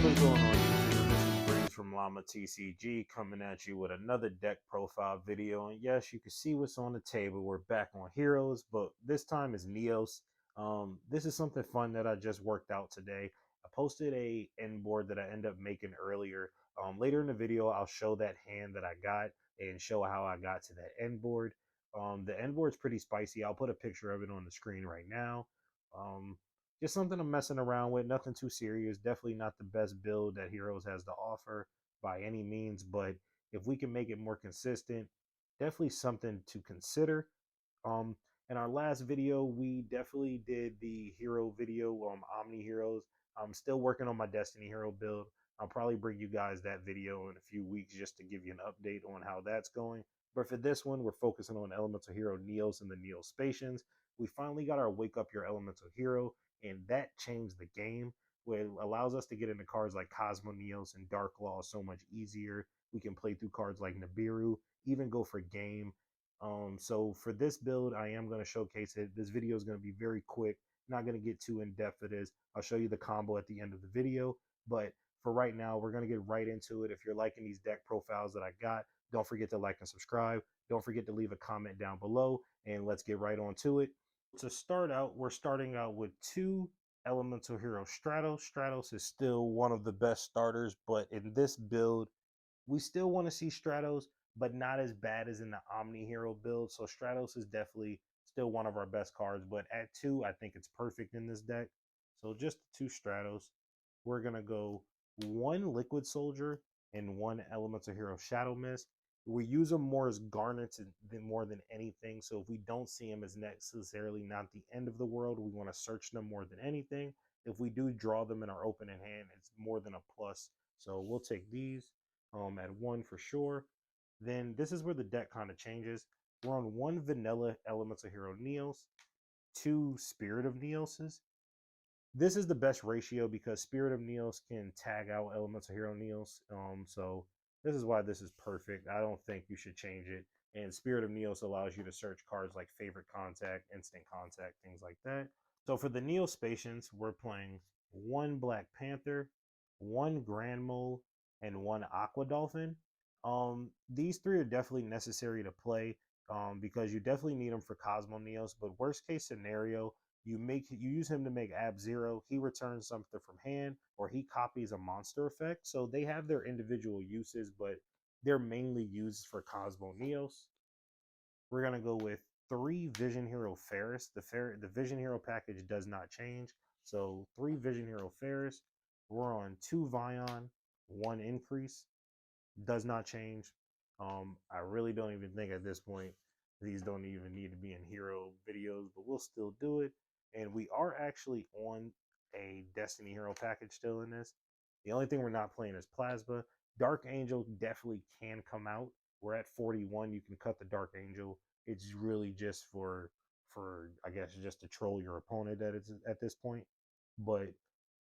What's going on, YouTube? This is Brains from Llama TCG coming at you with another deck profile video. And yes, you can see what's on the table. We're back on Heroes, but this time is Neos. This is something fun that I just worked out today. I posted a end board that I ended up making earlier. Later in the video, I'll show that hand that I got and show how I got to that end board. The end board's pretty spicy. I'll put a picture of it on the screen right now. Um, just something I'm messing around with, nothing too serious. Definitely not the best build that Heroes has to offer by any means, but if we can make it more consistent, definitely something to consider. Um, in our last video, we definitely did the hero video, Omni Heroes. I'm still working on my Destiny Hero build. I'll probably bring you guys that video in a few weeks just to give you an update on how that's going. But for this one, we're focusing on Elemental Hero Neos and the Neo Spacians. We finally got our Wake Up Your Elemental Hero, and that changed the game. Where it allows us to get into cards like Cosmo Neos and Dark Law so much easier. We can play through cards like Nibiru, even go for game. So for this build, I am going to showcase it. This video is going to be very quick. Not going to get too in depth with this. I'll show you the combo at the end of the video. But for right now, we're going to get right into it. If you're liking these deck profiles that I got, don't forget to like and subscribe. Don't forget to leave a comment down below, and let's get right on to it. To start out, we're starting out with two Elemental Hero Stratos. Stratos is still one of the best starters, but in this build, we still want to see Stratos, but not as bad as in the Omni Hero build. So Stratos is definitely still one of our best cards, but at 2, I think it's perfect in this deck. So just 2 Stratos. We're going to go 1 Liquid Soldier and 1 Elemental Hero Shadow Mist. We use them more as garnets than more than anything. So if we don't see them as necessarily not the end of the world, we want to search them more than anything. If we do draw them in our opening hand, it's more than a plus. So we'll take these at 1 for sure. Then this is where the deck kind of changes. We're on 1 vanilla Elemental Hero Neos, 2 Spirit of Neoses. This is the best ratio because Spirit of Neos can tag out Elemental Hero Neos. So this is why this is perfect. I don't think you should change it. And Spirit of Neos allows you to search cards like Favorite Contact, Instant Contact, things like that. So for the Neo Spacians, we're playing 1 Black Panther, 1 Grand Mole, and 1 Aqua Dolphin. These 3 are definitely necessary to play because you definitely need them for Cosmo Neos. But worst case scenario, you use him to make Ab Zero. He returns something from hand, or he copies a monster effect. So they have their individual uses, but they're mainly used for Cosmo Neos. We're gonna go with 3 Vision Hero Ferris. The Vision Hero package does not change. So 3 Vision Hero Ferris. We're on 2 Vion, 1 Increase. Does not change. I really don't even think at this point these don't even need to be in hero videos, but we'll still do it. And we are actually on a Destiny Hero package still in this. The only thing we're not playing is Plasma. Dark Angel definitely can come out. We're at 41. You can cut the Dark Angel. It's really just for I guess just to troll your opponent at this point. But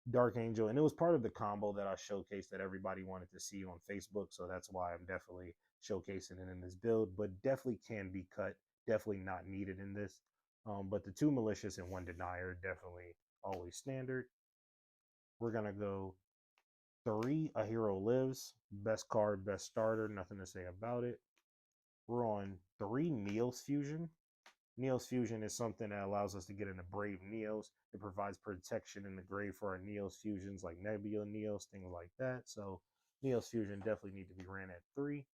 Dark Angel, and it was part of the combo that I showcased that everybody wanted to see on Facebook, so that's why I'm definitely showcasing it in this build, but definitely can be cut, definitely not needed in this. But the 2 Malicious and 1 Denier, definitely always standard. We're going to go 3 A Hero Lives, best card, best starter, nothing to say about it. We're on 3 Neos Fusion. Neos Fusion is something that allows us to get into Brave Neos. It provides protection in the grave for our Neos Fusions like Nebula Neos, things like that. So Neos Fusion definitely need to be ran at 3.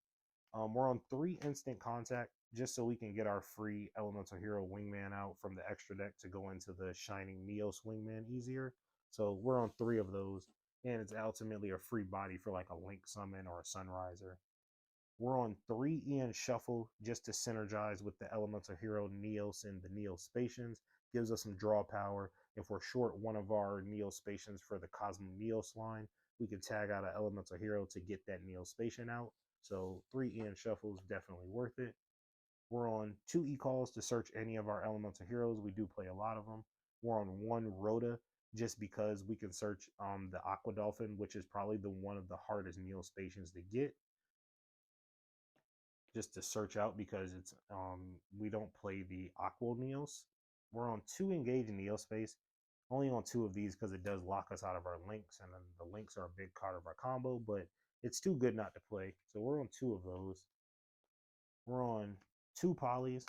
We're on 3 Instant Contact just so we can get our free Elemental Hero Wingman out from the extra deck to go into the Shining Neos Wingman easier. So we're on 3 of those, and it's ultimately a free body for like a Link Summon or a Sunriser. We're on 3 Ian Shuffle just to synergize with the Elemental Hero Neos and the Neo Spacians. Gives us some draw power. If we're short one of our Neo Spacians for the Cosmo Neos line, we can tag out an Elemental Hero to get that Neo Spacian out. So 3 Ian Shuffles, definitely worth it. We're on 2 E-Calls to search any of our Elemental Heroes. We do play a lot of them. We're on 1 Rhoda just because we can search the Aqua Dolphin, which is probably one of the hardest Neo Spacians to get. just to search out because it's we don't play the Aqua Neos. We're on 2 engage Neo space, only on 2 of these because it does lock us out of our links, and then the links are a big part of our combo, but it's too good not to play. So we're on 2 of those. We're on 2 polys.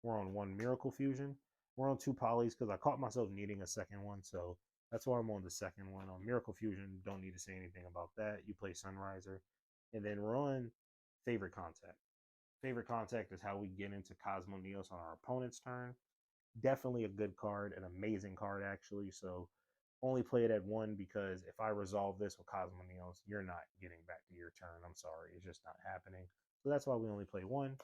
We're on 1 Miracle Fusion. We're on 2 polys because I caught myself needing a second one, so that's why I'm on the second one. On Miracle Fusion, don't need to say anything about that. You play Sunriser. And then we're on Favorite Contact. Favorite Contact is how we get into Cosmo Neos on our opponent's turn. Definitely a good card, an amazing card actually. So only play it at 1 because if I resolve this with Cosmo Neos, you're not getting back to your turn. I'm sorry, it's just not happening. So that's why we only play 1.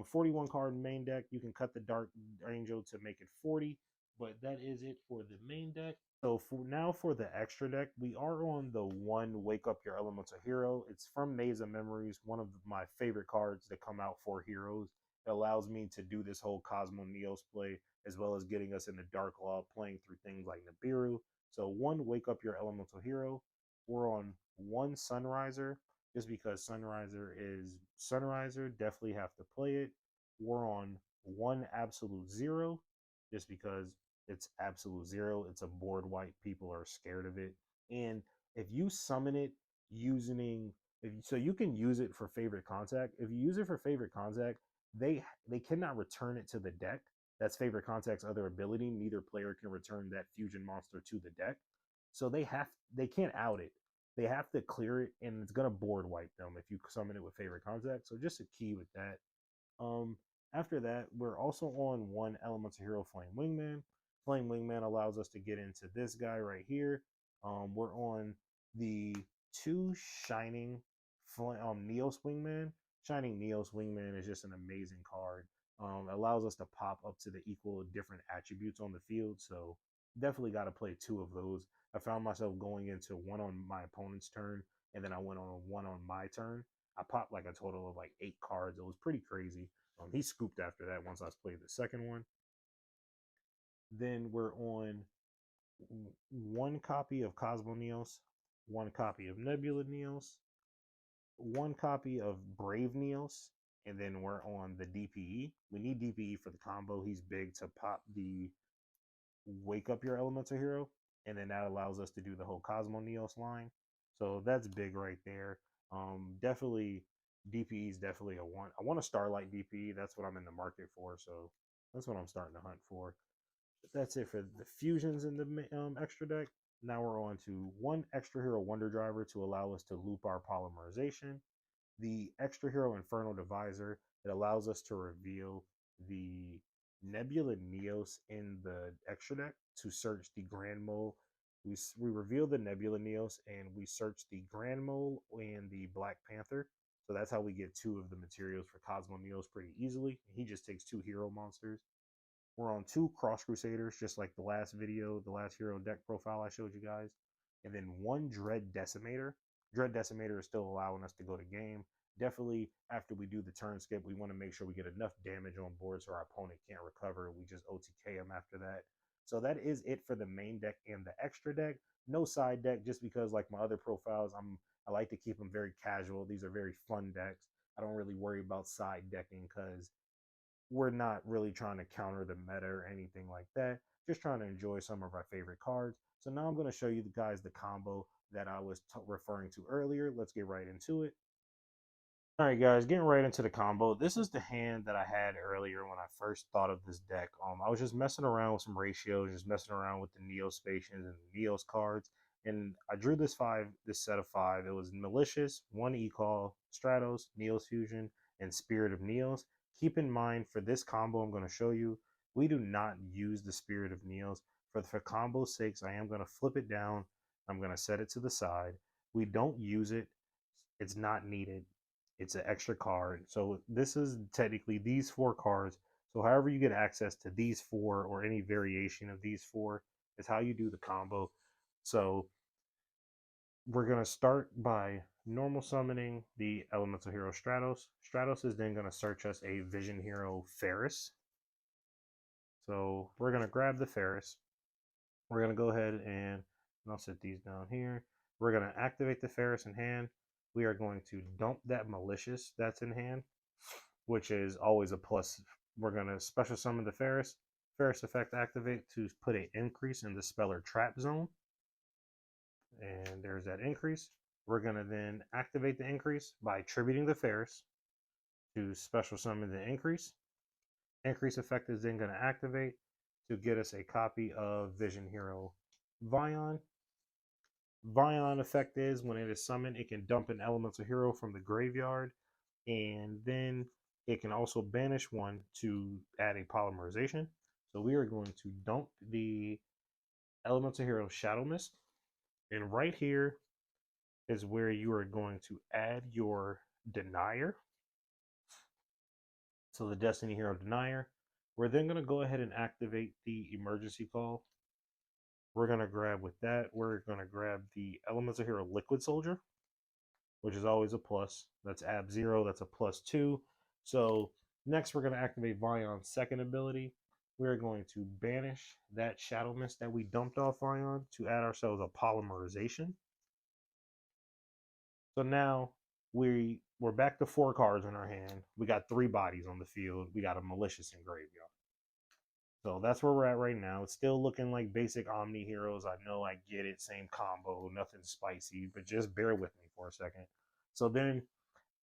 41 card main deck. You can cut the Dark Angel to make it 40, but that is it for the main deck. So now for the extra deck, we are on the 1 Wake Up Your Elemental Hero. It's from Maze of Memories, one of my favorite cards that come out for Heroes. It allows me to do this whole Cosmo Neos play, as well as getting us into Dark Law, playing through things like Nibiru. So 1 Wake Up Your Elemental Hero. We're on 1 Sunriser, just because Sunriser, definitely have to play it. We're on 1 Absolute Zero, just because it's Absolute Zero. It's a board wipe. People are scared of it. And if you summon it using, so you can use it for Favorite Contact. If you use it for Favorite Contact, they cannot return it to the deck. That's Favorite Contact's other ability. Neither player can return that fusion monster to the deck. So they can't out it. They have to clear it, and it's gonna board wipe them if you summon it with Favorite Contact. So just a key with that. Um, After that, we're also on 1 Elemental Hero Flame Wingman. Flame Wingman allows us to get into this guy right here. We're on the 2 Shining Neos Wingman. Shining Neos Wingman is just an amazing card. Allows us to pop up to the equal different attributes on the field. So definitely got to play 2 of those. I found myself going into 1 on my opponent's turn, and then I went on 1 on my turn. I popped like a total of like 8 cards. It was pretty crazy. He scooped after that once I played the second one. Then we're on 1 copy of Cosmo Neos, 1 copy of Nebula Neos, 1 copy of Brave Neos, and then we're on the DPE. We need DPE for the combo. He's big to pop the Wake Up Your Elemental Hero, and then that allows us to do the whole Cosmo Neos line. So that's big right there. Definitely DPE is definitely a one. I want a Starlight DPE. That's what I'm in the market for. So that's what I'm starting to hunt for. But that's it for the fusions in the extra deck. Now we're on to 1 Extra Hero Wonder Driver to allow us to loop our polymerization. The Extra Hero Infernal Divisor, it allows us to reveal the Nebula Neos in the extra deck to search the Grand Mole. We reveal the Nebula Neos and we search the Grand Mole and the Black Panther. So that's how we get 2 of the materials for Cosmo Neos pretty easily. He just takes 2 hero monsters. We're on 2 Cross Crusaders, just like the last video, the last hero deck profile I showed you guys. And then 1 Dread Decimator. Dread Decimator is still allowing us to go to game. Definitely, after we do the turn skip, we want to make sure we get enough damage on board so our opponent can't recover. We just OTK him after that. So that is it for the main deck and the extra deck. No side deck, just because like my other profiles, I like to keep them very casual. These are very fun decks. I don't really worry about side decking because we're not really trying to counter the meta or anything like that. Just trying to enjoy some of our favorite cards. So now I'm going to show you guys the combo that I was referring to earlier. Let's get right into it. All right, guys, getting right into the combo. This is the hand that I had earlier when I first thought of this deck. I was just messing around with some ratios, just messing around with the Neo Spacians and the Neos cards, and I drew this set of 5. It was Malicious, 1 E-Call, Stratos, Neos Fusion, and Spirit of Neos. Keep in mind, for this combo I'm going to show you, we do not use the Spirit of Neos. For combo sakes, I am going to flip it down. I'm going to set it to the side. We don't use it. It's not needed. It's an extra card. So this is technically these 4 cards. So however you get access to these 4 or any variation of these 4 is how you do the combo. So we're going to start by normal summoning the Elemental Hero Stratos. Stratos is then going to search us a Vision Hero Ferris. So we're going to grab the Ferris. We're going to go ahead and I'll set these down here. We're going to activate the Ferris in hand. We are going to dump that Malicious that's in hand. which is always a plus. We're going to special summon the Ferris. Ferris effect activate to put an increase in the speller trap zone. And there's that increase. We're going to then activate the increase by attributing the Ferris to special summon the increase. Increase effect is then going to activate to get us a copy of Vision Hero Vion. Vion effect is when it is summoned, it can dump an elemental hero from the graveyard, and then it can also banish one to add a polymerization. So we are going to dump the elemental hero Shadow Mist, and right here is where you are going to add your denier. So the Destiny Hero denier. We're then going to go ahead and activate the emergency call. We're going to grab with that, we're going to grab the elemental hero Liquid Soldier, which is always a plus. That's AB 0, that's a +2. So next we're going to activate Vion's second ability. We're going to banish that Shadow Mist that we dumped off Vion to add ourselves a polymerization. So now we're back to 4 cards in our hand. We got 3 bodies on the field. We got a Malicious in graveyard. So that's where we're at right now. It's still looking like basic Omni heroes. I know, I get it. Same combo, nothing spicy, but just bear with me for a second. So then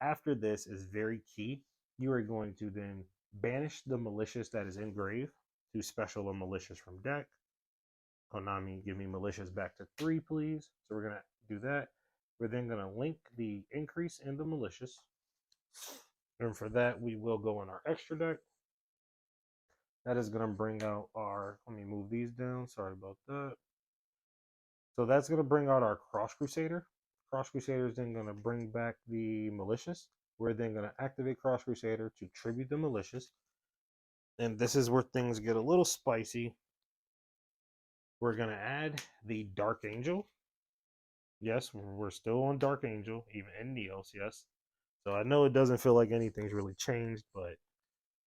after this is very key. You are going to then banish the Malicious that is in grave to special a Malicious from deck. Konami, give me Malicious back to 3, please. So we're going to do that. We're then going to link the increase in the Malicious. And for that, we will go in our extra deck. That is going to bring out our, let me move these down. Sorry about that. So that's going to bring out our Cross Crusader. Cross Crusader is then going to bring back the Malicious. We're then going to activate Cross Crusader to tribute the Malicious. And this is where things get a little spicy. We're going to add the Dark Angel. Yes, we're still on Dark Angel, even in Neos, yes. So I know it doesn't feel like anything's really changed, but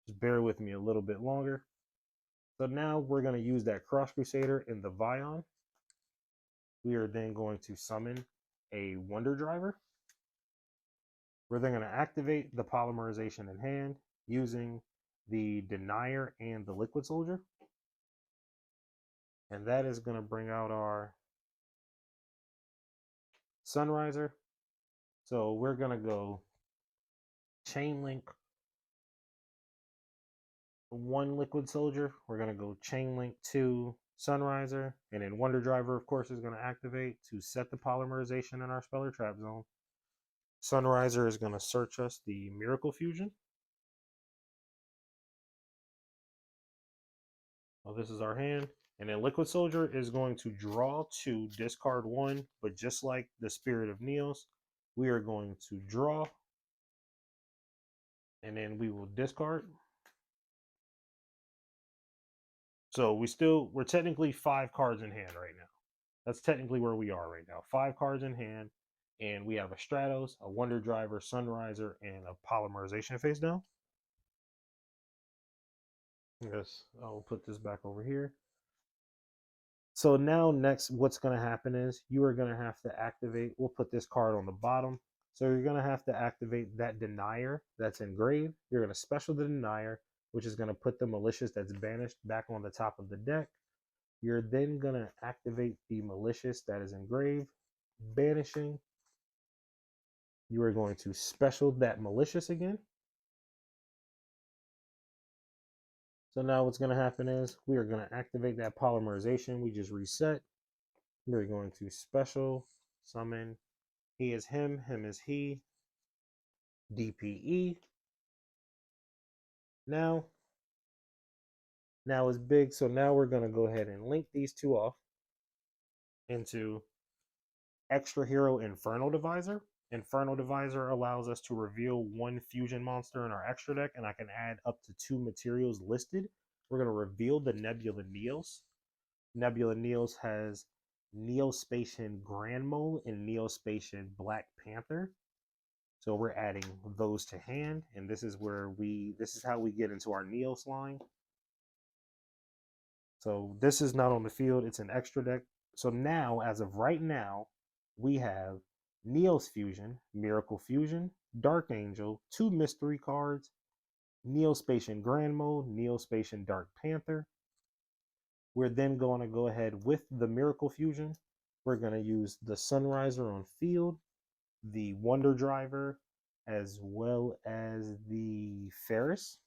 just bear with me a little bit longer. So now we're going to use that Cross Crusader in the Vion. We are then going to summon a Wonder Driver. We're then going to activate the polymerization in hand using the Denier and the Liquid Soldier. And that is going to bring out our Sunriser. So we're going to go Chain Link 1 Liquid Soldier. We're going to go Chain Link 2 Sunriser. And then Wonder Driver, of course, is going to activate to set the polymerization in our Speller Trap Zone. Sunriser is going to search us the Miracle Fusion. Well, this is our hand. And then Liquid Soldier is going to draw 2, discard 1. But just like the Spirit of Neos, we are going to draw. And then we will discard. So we're technically 5 cards in hand right now. That's technically where we are right now. 5 cards in hand. And we have a Stratos, a Wonder Driver, Sunriser, and a Polymerization face down. Yes, I'll put this back over here. So now next, what's going to happen is you are going to have to activate, we'll put this card on the bottom. So you're going to have to activate that Denier that's engraved. You're going to special the Denier, which is going to put the Malicious that's banished back on the top of the deck. You're then going to activate the Malicious that is engraved, banishing. You are going to special that Malicious again. So now what's going to happen is we are going to activate that polymerization we just reset. We're going to special summon he is him, him is he, DPE. Now is big, so now we're going to go ahead and link these 2 off into Extra Hero Infernal Divisor. Infernal Divisor allows us to reveal 1 fusion monster in our extra deck, and I can add up to 2 materials listed. We're going to reveal the Nebula Neos. Nebula Neos has Neo-Spacian Grand Mole and Neo-Spacian Black Panther. So we're adding those to hand, and this is how we get into our Neos line. So this is not on the field, it's an extra deck. So now, as of right now, we have Neos Fusion, Miracle Fusion, Dark Angel, 2 mystery cards, Neo-Spacian Grand Mode, Neo-Spacian Dark Panther. We're then going to go ahead with the Miracle Fusion. We're going to use the Sunriser on field, the Wonder Driver, as well as the Ferris.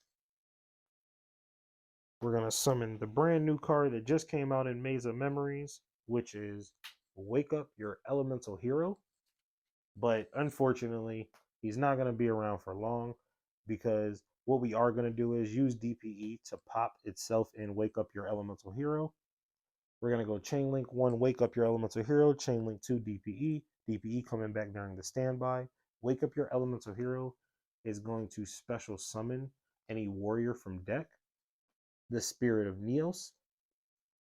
We're going to summon the brand new card that just came out in Maze of Memories, which is Wake Up Your Elemental Hero. But unfortunately, he's not going to be around for long, because what we are going to do is use DPE to pop itself in Wake Up Your Elemental Hero. We're going to go Chain Link 1, Wake Up Your Elemental Hero, Chain Link 2, DPE. DPE coming back during the standby. Wake Up Your Elemental Hero is going to special summon any warrior from deck. The Spirit of Neos.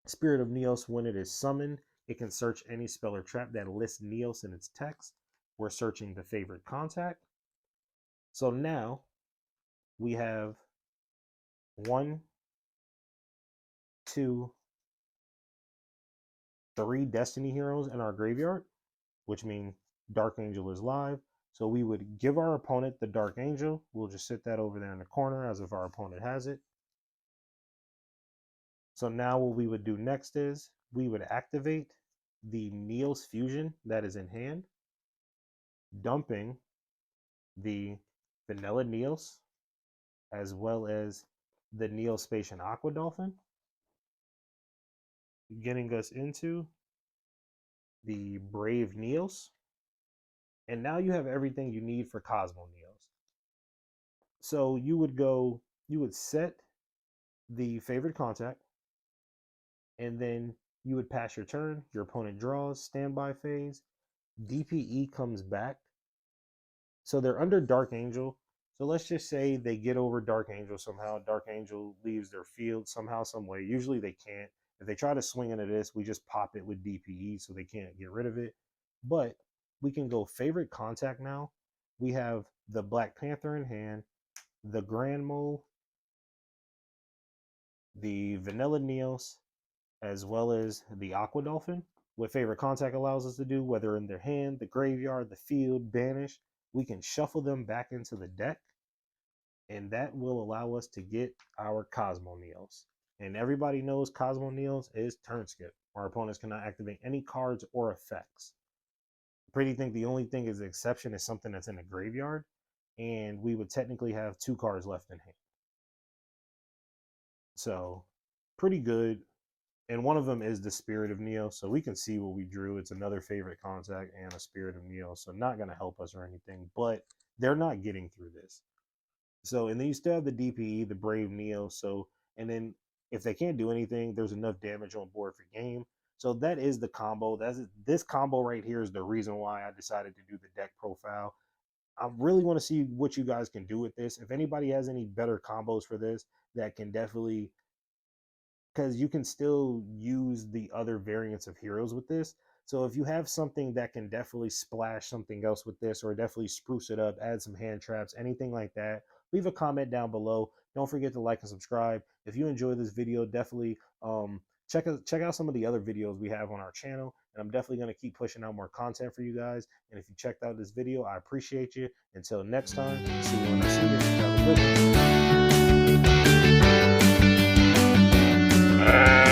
Spirit of Neos, when it is summoned, it can search any spell or trap that lists Neos in its text. We're searching the favorite contact. So now we have 1, 2, 3 Destiny Heroes in our graveyard, which means Dark Angel is live. So we would give our opponent the Dark Angel. We'll just sit that over there in the corner as if our opponent has it. So now what we would do next is we would activate the Neos Fusion that is in hand, dumping the Vanilla Neos as well as the Neo-Spacian Aqua Dolphin, getting us into the Brave Neos. And now you have everything you need for Cosmo Neos. So you would set the favorite contact, and then you would pass your turn. Your opponent draws, standby phase. DPE comes back. So they're under Dark Angel. So let's just say they get over Dark Angel somehow. Dark Angel leaves their field somehow, some way. Usually they can't. If they try to swing into this, we just pop it with DPE so they can't get rid of it. But we can go favorite contact now. We have the Black Panther in hand, the Grand Mole, the Vanilla Neos, as well as the Aqua Dolphin. What favorite contact allows us to do, whether in their hand, the graveyard, the field, banish, we can shuffle them back into the deck, and that will allow us to get our Cosmo Neos. And everybody knows Cosmo Neos is turn skip. Our opponents cannot activate any cards or effects. Pretty think the only thing is the exception is something that's in the graveyard, and we would technically have 2 cards left in hand. So pretty good. And one of them is the Spirit of Neo, so we can see what we drew. It's another favorite contact and a Spirit of Neo, so not going to help us or anything, but they're not getting through this. So, and then you still have the DPE, the Brave Neo. So, and then if they can't do anything, there's enough damage on board for game. So that is the combo. This combo right here is the reason why I decided to do the deck profile. I really want to see what you guys can do with this. If anybody has any better combos for this, that can definitely, because you can still use the other variants of heroes with this. So if you have something that can definitely splash something else with this, or definitely spruce it up, add some hand traps, anything like that, leave a comment down below. Don't forget to like and subscribe. If you enjoyed this video, definitely check out some of the other videos we have on our channel. And I'm definitely going to keep pushing out more content for you guys. And if you checked out this video, I appreciate you. Until next time, see you when I see you. Have a good one.